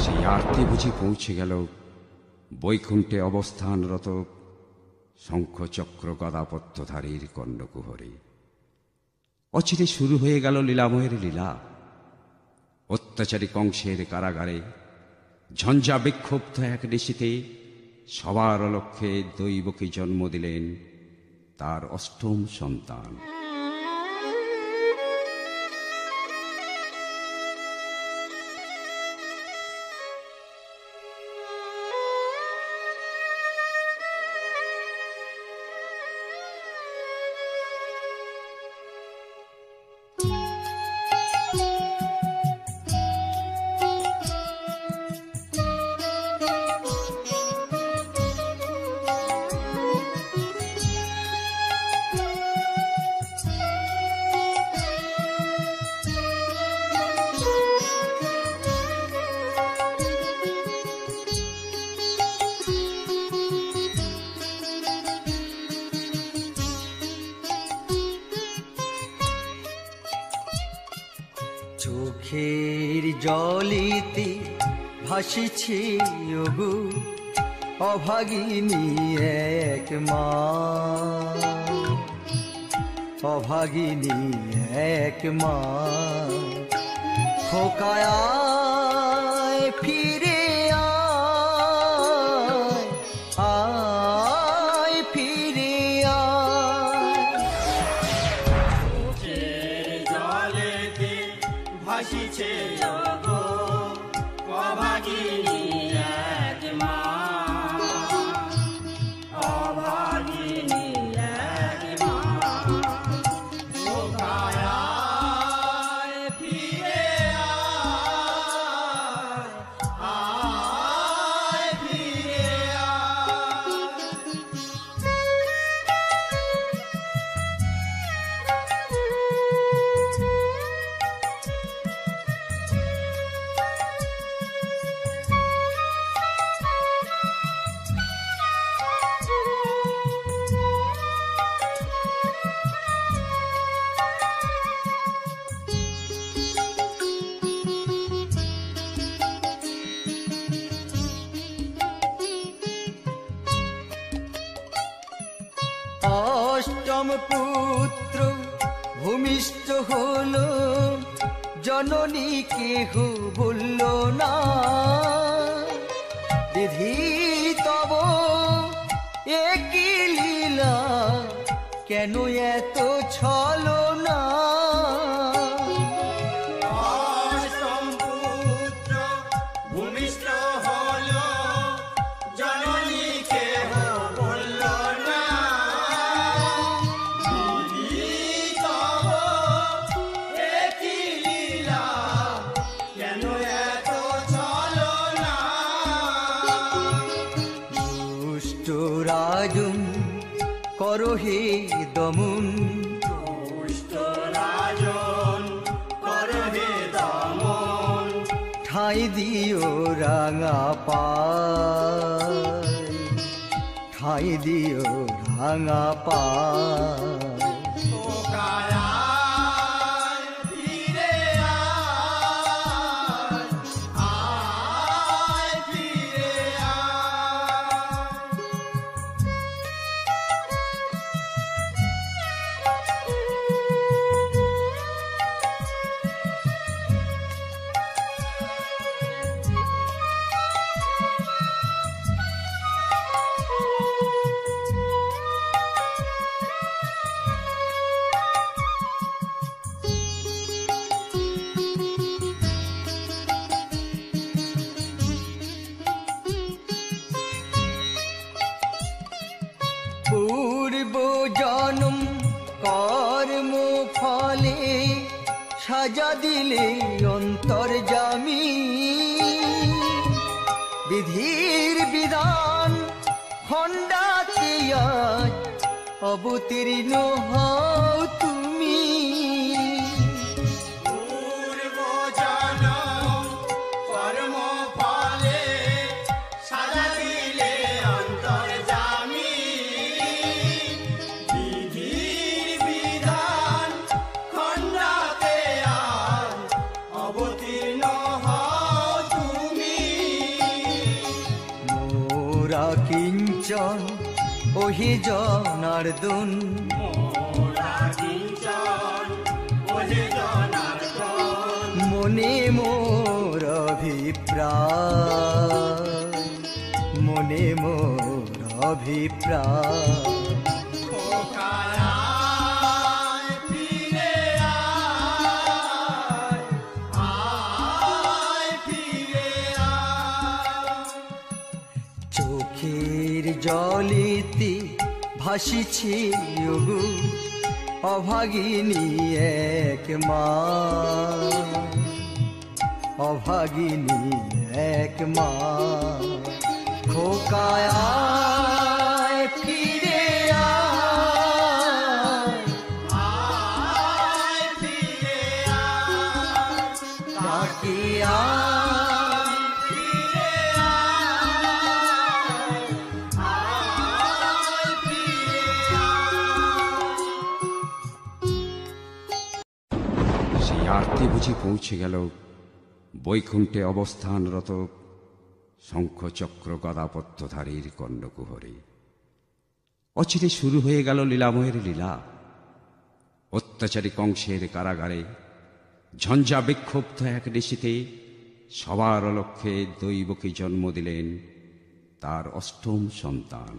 সেই আরতি বুঝি পৌঁছে গেল বৈকুণ্ঠে অবস্থানরত শঙ্খচক্র গদাপদ্মধারীর কর্ণকুহরে। অচিরে শুরু হয়ে গেল লীলাময়ের লীলা। অত্যাচারী কংসের কারাগারে ঝঞ্ঝা বিক্ষুব্ধ এক নিশীতে সবার অলক্ষ্যে দৈবকী জন্ম দিলেন তার অষ্টম সন্তান। চোখের জলিতে ভাসিছে ওগো অভাগিনী এক মা, অভাগিনী এক মা। খোকায় ফিরে আয়, আয় ফিরে আয়। চোখের জলেতে ভাসিছে ওগো অভাগিনী এক মা, অভাগিনী এক মা। খোকায় ফিরে আয়, আয় ফিরে আয়। অষ্টম পুত্র ভূমিষ্ঠ হলো, জননী কেহ বলল না। বিধি তব একই লীলা, কেন এত ছলনা। অষ্টম পুত্র ভূমিষ্ঠ হলো, জননী কেহ বলল না। বিধি তব একই লীলা, কেন এত ছলনা। দুষ্ট রাজন করহে দমন, দুষ্ট রাজন করবে দমন। ঠাঁই দিও রাঙা পায়, ঠাঁই দিও রাঙা পায়। খোকায় ফিরে আয়, আয় ফিরে আয়। পূর্ব জন্ম কর্ম ফলে সাজা দিলে অন্তর্যামী। বিধির বিধান খণ্ডাতে আজ অবতীর্ণ হও তুমি। পূর্ব জনম কর্ম ফলে সাজা দিলে অন্তর্যামী। বিধির বিধান খণ্ডাতে আজ অবতীর্ণ হও তুমি। মোরা কিঞ্চন ওহে জনার্দন মোরা কিঞ্চন ওহে জনার্দন মনে মোর অভিপ্রায় মনে মোর অভিপ্রায় খোকায় ফিরে আয় আয় ফিরে আয় চোখের জলেতে ভাসিছে ওগো অভাগিনী এক মা অভাগিনী এক মা খোকায় ফিরে আয় আয় ফিরে আয় ডাকি ফিরে আয় আয় ফিরে আয় সেই আরতি বুঝি পৌঁছে গেল বৈকুণ্ঠে অবস্থানরত শঙ্খচক্র গদাপদ্মধারীর কর্ণকুহরে। অচিরে শুরু হয়ে গেল লীলাময়ের লীলা। অত্যাচারী কংসের কারাগারে ঝঞ্ঝা বিক্ষুব্ধ এক নিশীতে সবার অলক্ষ্যে দৈবকে জন্ম দিলেন তার অষ্টম সন্তান।